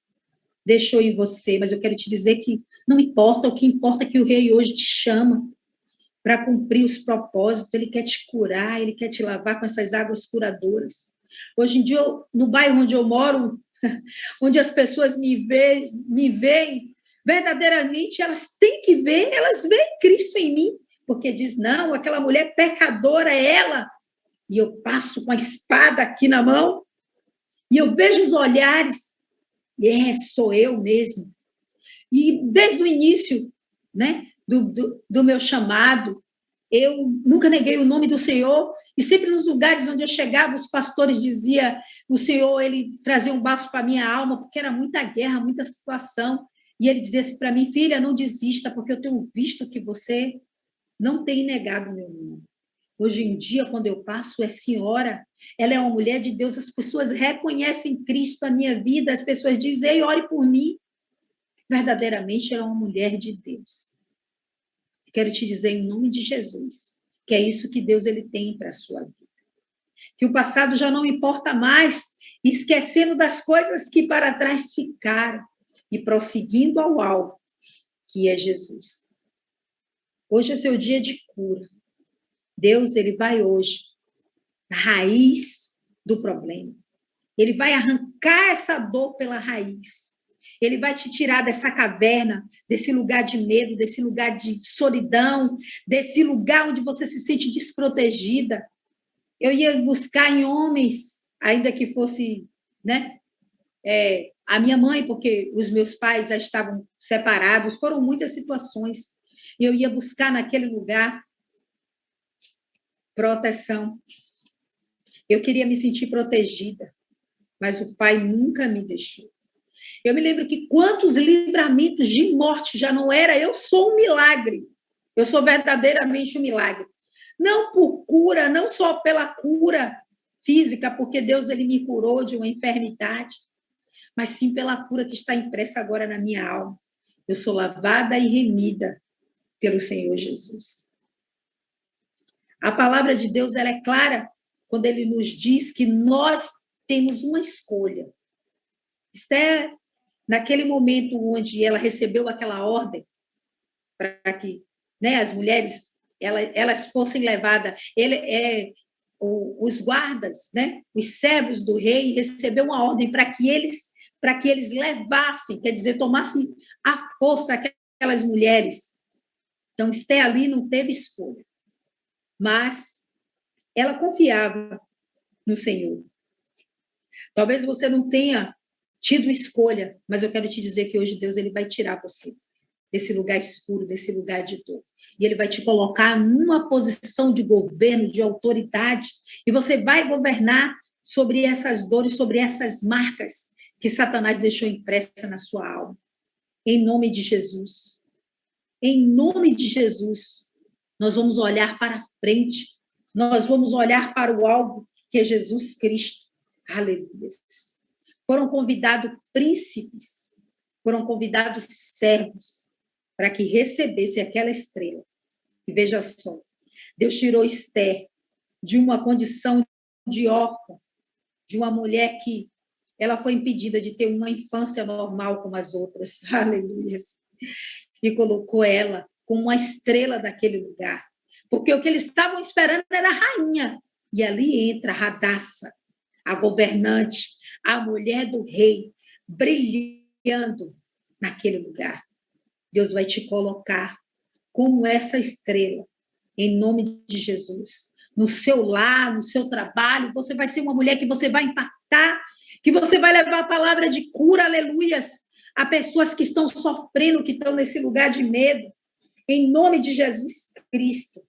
deixou em você, mas eu quero te dizer que não importa, o que importa é que o Rei hoje te chama para cumprir os propósitos, ele quer te curar, ele quer te lavar com essas águas curadoras. Hoje em dia, no bairro onde eu moro, onde as pessoas me veem, verdadeiramente elas têm que ver, elas veem Cristo em mim, porque diz, não, aquela mulher pecadora é ela, e eu passo com a espada aqui na mão, e eu vejo os olhares, e sou eu mesmo. E desde o início, né, do meu chamado, eu nunca neguei o nome do Senhor, e sempre nos lugares onde eu chegava, os pastores diziam, o Senhor, ele trazia um bálsamo para a minha alma, porque era muita guerra, muita situação, e ele dizia assim para mim, filha, não desista, porque eu tenho visto que você não tem negado o meu nome. Hoje em dia, quando eu passo, é senhora, ela é uma mulher de Deus, as pessoas reconhecem Cristo na minha vida, as pessoas dizem, ei, ore por mim. Verdadeiramente, ela é uma mulher de Deus. Quero te dizer, em nome de Jesus, que é isso que Deus ele tem para a sua vida. Que o passado já não importa mais, esquecendo das coisas que para trás ficaram e prosseguindo ao alvo, que é Jesus. Hoje é seu dia de cura. Deus, ele vai hoje na raiz do problema. Ele vai arrancar essa dor pela raiz. Ele vai te tirar dessa caverna, desse lugar de medo, desse lugar de solidão, desse lugar onde você se sente desprotegida. Eu ia buscar em homens, ainda que fosse, né, a minha mãe, porque os meus pais já estavam separados, foram muitas situações. Eu ia buscar naquele lugar proteção. Eu queria me sentir protegida, mas o pai nunca me deixou. Eu me lembro que quantos livramentos de morte já não era, eu sou um milagre. Eu sou verdadeiramente um milagre. Não por cura, não só pela cura física, porque Deus ele me curou de uma enfermidade, mas sim pela cura que está impressa agora na minha alma. Eu sou lavada e remida pelo Senhor Jesus. A palavra de Deus ela é clara quando ele nos diz que nós temos uma escolha. Esther, naquele momento onde ela recebeu aquela ordem para que, né, as mulheres elas fossem levadas, os guardas, né, os servos do rei recebeu uma ordem para que eles levassem, quer dizer, tomassem à força aquelas mulheres. Então, Esther ali não teve escolha, mas ela confiava no Senhor. Talvez você não tenha tido escolha, mas eu quero te dizer que hoje Deus ele vai tirar você desse lugar escuro, desse lugar de dor. E ele vai te colocar numa posição de governo, de autoridade, e você vai governar sobre essas dores, sobre essas marcas que Satanás deixou impressa na sua alma. Em nome de Jesus. Em nome de Jesus, nós vamos olhar para frente, nós vamos olhar para o alvo, que é Jesus Cristo. Aleluia. Foram convidados príncipes, foram convidados servos para que recebesse aquela estrela. E veja só, Deus tirou Esther de uma condição de órfã, de uma mulher que ela foi impedida de ter uma infância normal como as outras. Aleluia. E colocou ela como uma estrela daquele lugar. Porque o que eles estavam esperando era a rainha. E ali entra a Radassa, a governante, a mulher do rei, brilhando naquele lugar. Deus vai te colocar como essa estrela, em nome de Jesus. No seu lar, no seu trabalho, você vai ser uma mulher que você vai impactar, que você vai levar a palavra de cura, aleluias, a pessoas que estão sofrendo, que estão nesse lugar de medo, em nome de Jesus Cristo.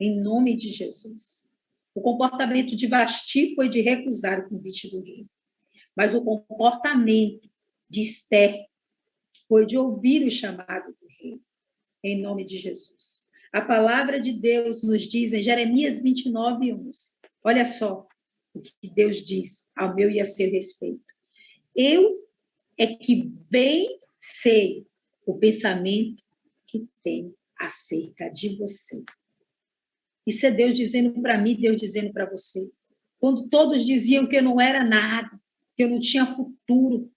Em nome de Jesus. O comportamento de Vasti foi de recusar o convite do rei, mas o comportamento de Esther foi de ouvir o chamado do rei, em nome de Jesus. A palavra de Deus nos diz em Jeremias 29, 11. Olha só o que Deus diz ao meu e a seu respeito. Eu é que bem sei o pensamento que tenho acerca de você. Isso é Deus dizendo para mim, Deus dizendo para você. Quando todos diziam que eu não era nada, que eu não tinha futuro,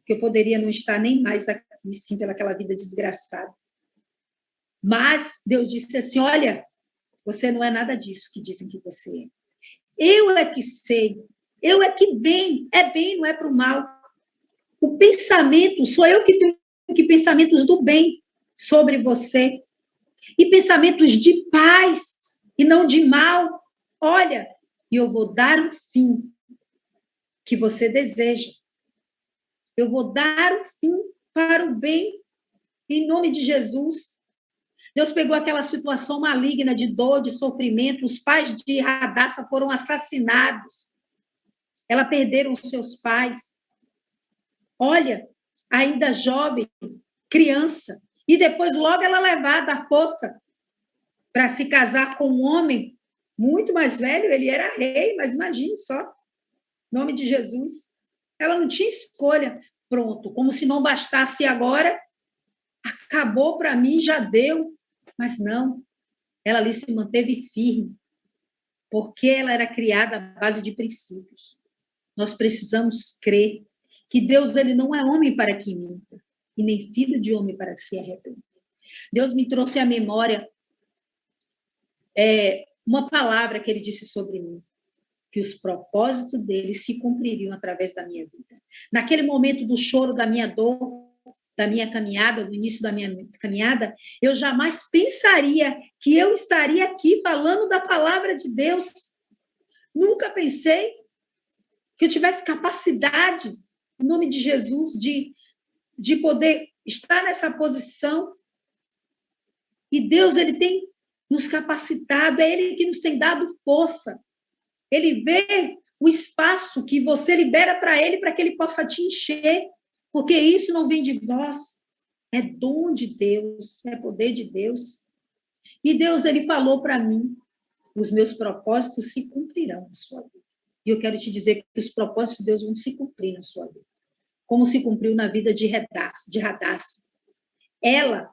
que eu poderia não estar nem mais aqui, sim, pelaquela vida desgraçada. Mas Deus disse assim, olha, você não é nada disso que dizem que você é. Eu é que sei, eu é que bem, não é para o mal. O pensamento, sou eu que tenho que pensamentos do bem sobre você. E pensamentos de paz e não de mal. Olha, e eu vou dar o fim que você deseja. Eu vou dar o fim para o bem, em nome de Jesus. Deus pegou aquela situação maligna de dor, de sofrimento. Os pais de Radassa foram assassinados. Ela perderam os seus pais. Olha, ainda jovem, criança. E depois, logo, ela levada à força para se casar com um homem muito mais velho. Ele era rei, mas imagine só. Em nome de Jesus. Ela não tinha escolha. Pronto, como se não bastasse agora, acabou para mim, já deu. Mas não, ela ali se manteve firme, porque ela era criada à base de princípios. Nós precisamos crer que Deus ele não é homem para que minta, e nem filho de homem para se arrepender. Deus me trouxe à memória uma palavra que ele disse sobre mim, que os propósitos dele se cumpririam através da minha vida. Naquele momento do choro, da minha dor, da minha caminhada, do início da minha caminhada, eu jamais pensaria que eu estaria aqui falando da palavra de Deus. Nunca pensei que eu tivesse capacidade, em nome de Jesus, de poder estar nessa posição. E Deus, ele tem nos capacitado, é ele que nos tem dado força. Ele vê o espaço que você libera para ele, para que ele possa te encher. Porque isso não vem de vós, é dom de Deus, é poder de Deus. E Deus, ele falou para mim, os meus propósitos se cumprirão na sua vida. E eu quero te dizer que os propósitos de Deus vão se cumprir na sua vida. Como se cumpriu na vida de Radassa. Ela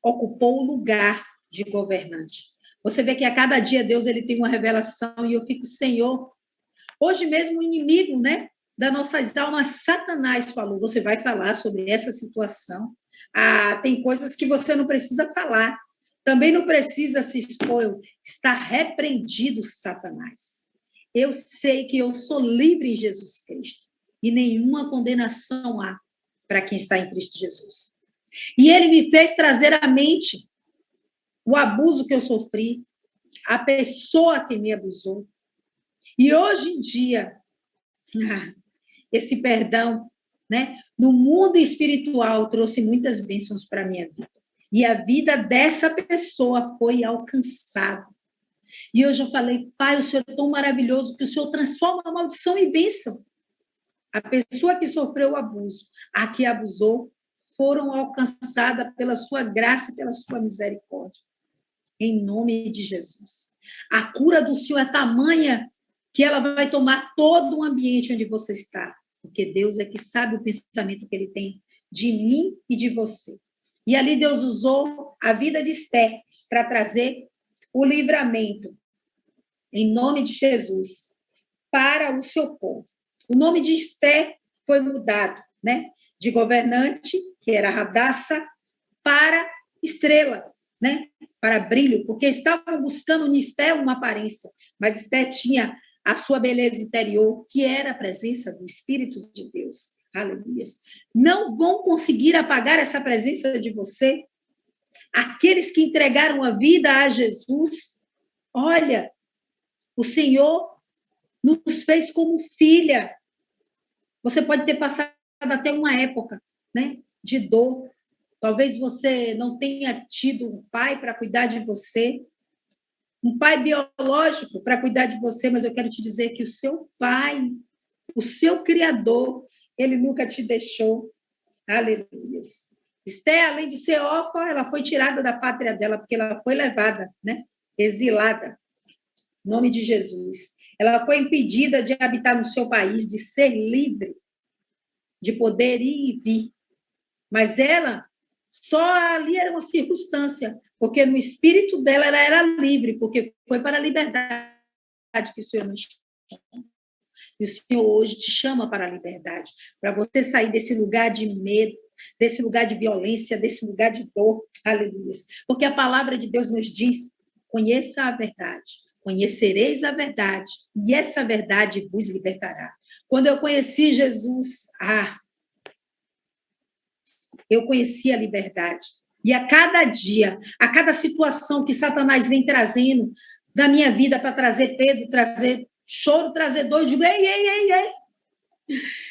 ocupou o lugar de governante. Você vê que a cada dia Deus ele tem uma revelação e eu fico, Senhor, hoje mesmo o inimigo, né? Das nossas almas, Satanás falou, você vai falar sobre essa situação. Tem coisas que você não precisa falar. Também não precisa se expor. Está repreendido, Satanás. Eu sei que eu sou livre em Jesus Cristo. E nenhuma condenação há para quem está em Cristo Jesus. E ele me fez trazer à mente o abuso que eu sofri, a pessoa que me abusou. E hoje em dia... esse perdão, né? No mundo espiritual, trouxe muitas bênçãos para a minha vida. E a vida dessa pessoa foi alcançada. E eu já falei, Pai, o Senhor é tão maravilhoso que o Senhor transforma a maldição em bênção. A pessoa que sofreu o abuso, a que abusou, foram alcançadas pela sua graça e pela sua misericórdia. Em nome de Jesus. A cura do Senhor é tamanha que ela vai tomar todo o ambiente onde você está. Porque Deus é que sabe o pensamento que ele tem de mim e de você. E ali Deus usou a vida de Esther para trazer o livramento, em nome de Jesus, para o seu povo. O nome de Esther foi mudado, né? De governante, que era Radassa, para estrela, né? Para brilho, porque estavam buscando em Esther uma aparência, mas Esther tinha a sua beleza interior, que era a presença do Espírito de Deus. Aleluia. Não vão conseguir apagar essa presença de você. Aqueles que entregaram a vida a Jesus, olha, o Senhor nos fez como filha. Você pode ter passado até uma época, né, de dor. Talvez você não tenha tido um pai para cuidar de você, um pai biológico para cuidar de você, mas eu quero te dizer que o seu pai, o seu Criador, ele nunca te deixou. Aleluia. Esther, além de ser órfã, ela foi tirada da pátria dela, porque ela foi levada, né, exilada. Em nome de Jesus. Ela foi impedida de habitar no seu país, de ser livre, de poder ir e vir. Mas ela, só ali era uma circunstância, porque no espírito dela ela era livre, porque foi para a liberdade que o Senhor nos chama. E o Senhor hoje te chama para a liberdade, para você sair desse lugar de medo, desse lugar de violência, desse lugar de dor. Aleluia. Porque a palavra de Deus nos diz: conheça a verdade, conhecereis a verdade, e essa verdade vos libertará. Quando eu conheci Jesus, eu conheci a liberdade. E a cada dia, a cada situação que Satanás vem trazendo na minha vida para trazer medo, trazer choro, trazer dor, eu digo: ei,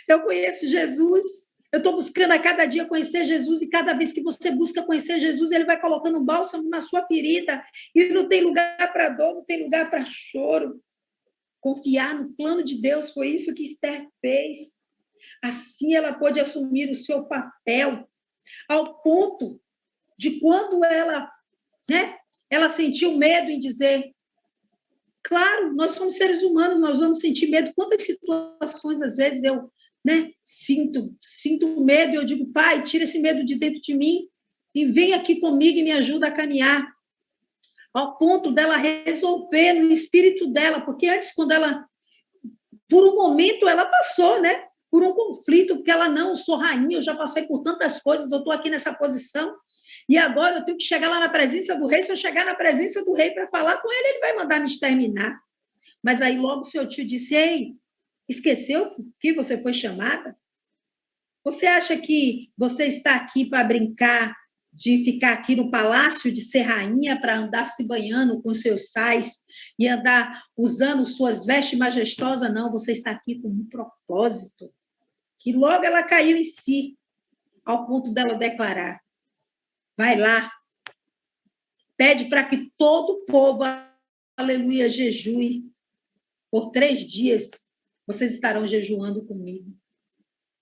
eu conheço Jesus, eu estou buscando a cada dia conhecer Jesus, e cada vez que você busca conhecer Jesus, ele vai colocando um bálsamo na sua ferida, e não tem lugar para dor, não tem lugar para choro. Confiar no plano de Deus, foi isso que Esther fez. Assim ela pôde assumir o seu papel, ao ponto de quando ela, né, ela sentiu medo em dizer: claro, nós somos seres humanos, nós vamos sentir medo. Quantas situações, às vezes, eu, né, sinto medo, e eu digo: Pai, tira esse medo de dentro de mim e vem aqui comigo e me ajuda a caminhar. Ao ponto dela resolver no espírito dela, porque antes, quando ela, por um momento, ela passou, né, por um conflito, porque ela: não, eu sou rainha, eu já passei por tantas coisas, eu estou aqui nessa posição, e agora eu tenho que chegar lá na presença do rei. Se eu chegar na presença do rei para falar com ele, ele vai mandar me exterminar. Mas aí logo o seu tio disse: ei, esqueceu que você foi chamada? Você acha que você está aqui para brincar, de ficar aqui no palácio, de ser rainha, para andar se banhando com seus sais e andar usando suas vestes majestosas? Não, você está aqui com um propósito. E logo ela caiu em si, ao ponto dela declarar: vai lá, pede para que todo o povo, aleluia, jejue. Por 3 dias, vocês estarão jejuando comigo,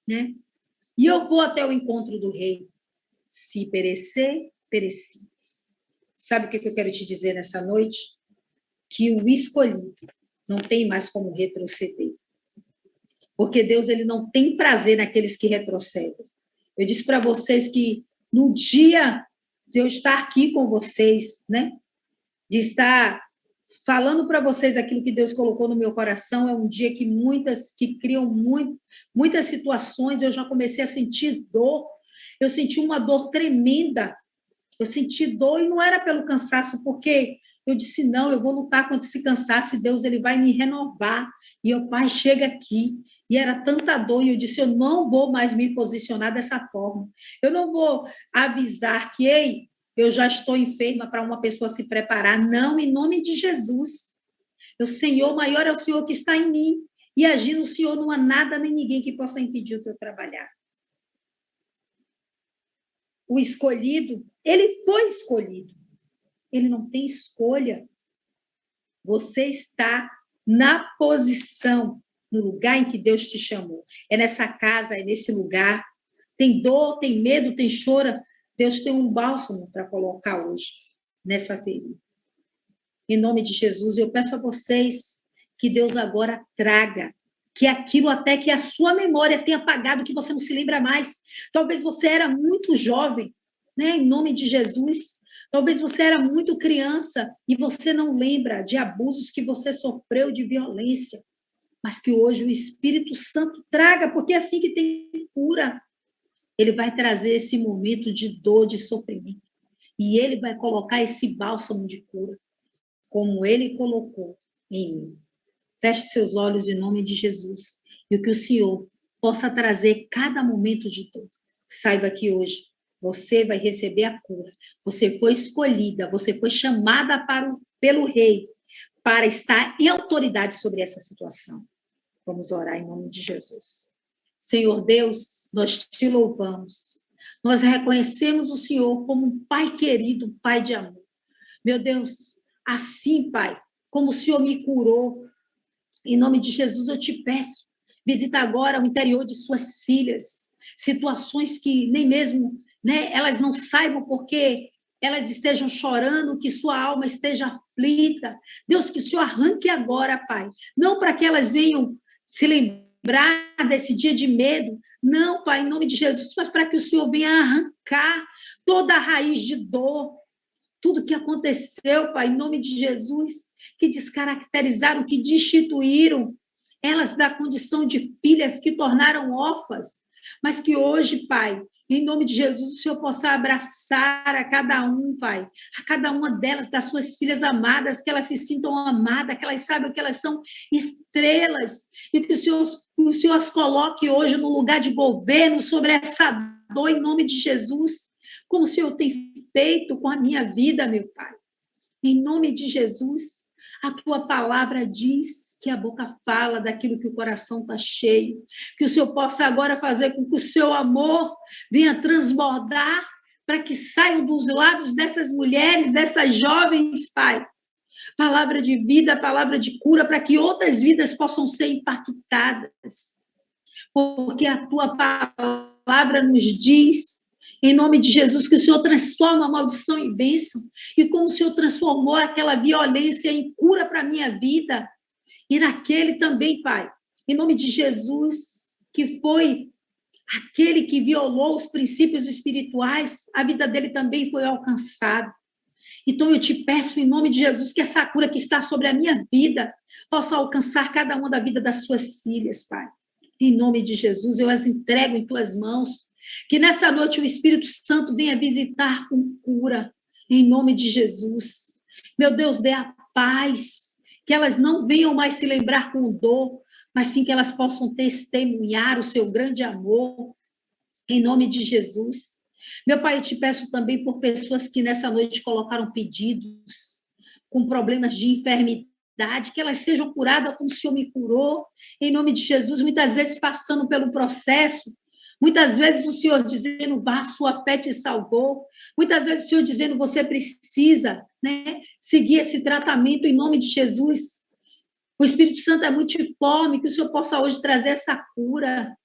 né? E eu vou até o encontro do rei. Se perecer, pereci. Sabe o que eu quero te dizer nessa noite? Que o escolhido não tem mais como retroceder. Porque Deus, ele não tem prazer naqueles que retrocedem. Eu disse para vocês que no dia de eu estar aqui com vocês, né, de estar falando para vocês aquilo que Deus colocou no meu coração, é um dia que criam muitas situações, eu já comecei a sentir dor. Eu senti uma dor tremenda. Eu senti dor, e não era pelo cansaço, porque eu disse: não, eu vou lutar contra esse cansaço, e Deus, ele vai me renovar. E o Pai chega aqui. E era tanta dor, e eu disse: eu não vou mais me posicionar dessa forma. Eu não vou avisar que, ei, eu já estou enferma, para uma pessoa se preparar. Não, em nome de Jesus. O Senhor, maior é o Senhor que está em mim. E agir no Senhor não há nada nem ninguém que possa impedir o teu trabalhar. O escolhido, ele foi escolhido. Ele não tem escolha. Você está na posição, no lugar em que Deus te chamou. É nessa casa, é nesse lugar. Tem dor, tem medo, tem choro. Deus tem um bálsamo para colocar hoje nessa ferida. Em nome de Jesus, eu peço a vocês que Deus agora traga que aquilo até que a sua memória tenha apagado, que você não se lembra mais. Talvez você era muito jovem, né? Em nome de Jesus. Talvez você era muito criança e você não lembra de abusos que você sofreu, de violência, mas que hoje o Espírito Santo traga, porque é assim que tem cura. Ele vai trazer esse momento de dor, de sofrimento, e ele vai colocar esse bálsamo de cura, como ele colocou em mim. Feche seus olhos em nome de Jesus, e o que o Senhor possa trazer cada momento de dor. Saiba que hoje você vai receber a cura. Você foi escolhida, você foi chamada pelo Rei para estar em autoridade sobre essa situação. Vamos orar em nome de Jesus. Senhor Deus, nós te louvamos. Nós reconhecemos o Senhor como um Pai querido, Pai de amor. Meu Deus, assim, Pai, como o Senhor me curou, em nome de Jesus eu te peço, visita agora o interior de suas filhas, situações que nem mesmo, né, elas não saibam porque elas estejam chorando, que sua alma esteja aflita. Deus, que o Senhor arranque agora, Pai, não para que elas venham se lembrar desse dia de medo, não, Pai, em nome de Jesus, mas para que o Senhor venha arrancar toda a raiz de dor, tudo que aconteceu, Pai, em nome de Jesus, que descaracterizaram, que destituíram elas da condição de filhas, que tornaram órfãs, mas que hoje, Pai, em nome de Jesus, o Senhor possa abraçar a cada um, Pai, a cada uma delas, das suas filhas amadas, que elas se sintam amadas, que elas saibam que elas são estrelas, e que o Senhor as coloque hoje no lugar de governo sobre essa dor, em nome de Jesus, como o Senhor tem feito com a minha vida, meu Pai. Em nome de Jesus, a tua palavra diz que a boca fala daquilo que o coração está cheio, que o Senhor possa agora fazer com que o seu amor venha transbordar para que saiam dos lábios dessas mulheres, dessas jovens, Pai, palavra de vida, palavra de cura, para que outras vidas possam ser impactadas, porque a tua palavra nos diz, em nome de Jesus, que o Senhor transforma a maldição em bênção, e como o Senhor transformou aquela violência em cura para a minha vida, e naquele também, Pai, em nome de Jesus, que foi aquele que violou os princípios espirituais, a vida dele também foi alcançada. Então eu te peço, em nome de Jesus, que essa cura que está sobre a minha vida possa alcançar cada uma da vida das suas filhas, Pai. Em nome de Jesus, eu as entrego em tuas mãos. Que nessa noite o Espírito Santo venha visitar com cura, em nome de Jesus. Meu Deus, dê a paz, que elas não venham mais se lembrar com dor, mas sim que elas possam testemunhar o seu grande amor, em nome de Jesus. Meu Pai, eu te peço também por pessoas que nessa noite colocaram pedidos, com problemas de enfermidade, que elas sejam curadas como o Senhor me curou, em nome de Jesus, muitas vezes passando pelo processo, muitas vezes o Senhor dizendo, vá, sua fé te salvou, muitas vezes o Senhor dizendo, você precisa, né, seguir esse tratamento em nome de Jesus. O Espírito Santo é multiforme, que o Senhor possa hoje trazer essa cura,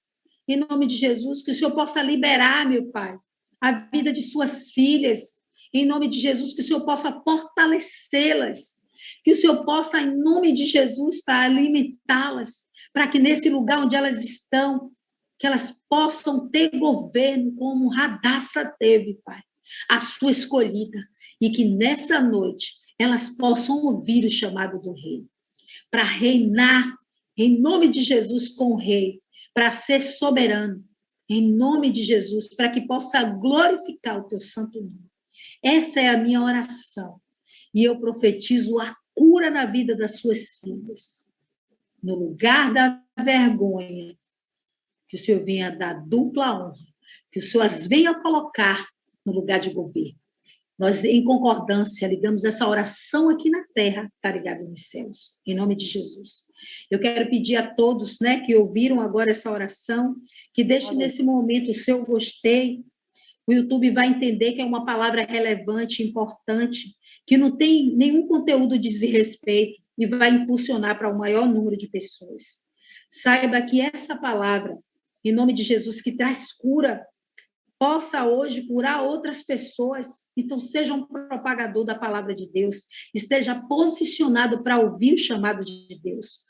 em nome de Jesus, que o Senhor possa liberar, meu Pai, a vida de suas filhas, em nome de Jesus, que o Senhor possa fortalecê-las, que o Senhor possa, em nome de Jesus, para alimentá-las, para que nesse lugar onde elas estão, que elas possam ter governo como Radassa teve, Pai, a sua escolhida, e que nessa noite elas possam ouvir o chamado do Rei, para reinar, em nome de Jesus, com o Rei, para ser soberano, em nome de Jesus, para que possa glorificar o teu santo nome. Essa é a minha oração. E eu profetizo a cura na vida das suas filhas. No lugar da vergonha, que o Senhor venha dar dupla honra, que o Senhor as venha colocar no lugar de governo. Nós, em concordância, ligamos essa oração aqui na terra, está ligado nos céus, em nome de Jesus. Eu quero pedir a todos, né, que ouviram agora essa oração, que deixe nesse momento o seu gostei. O YouTube vai entender que é uma palavra relevante, importante, que não tem nenhum conteúdo de desrespeito e vai impulsionar para o maior número de pessoas. Saiba que essa palavra, em nome de Jesus, que traz cura, possa hoje curar outras pessoas. Então, seja um propagador da palavra de Deus, esteja posicionado para ouvir o chamado de Deus.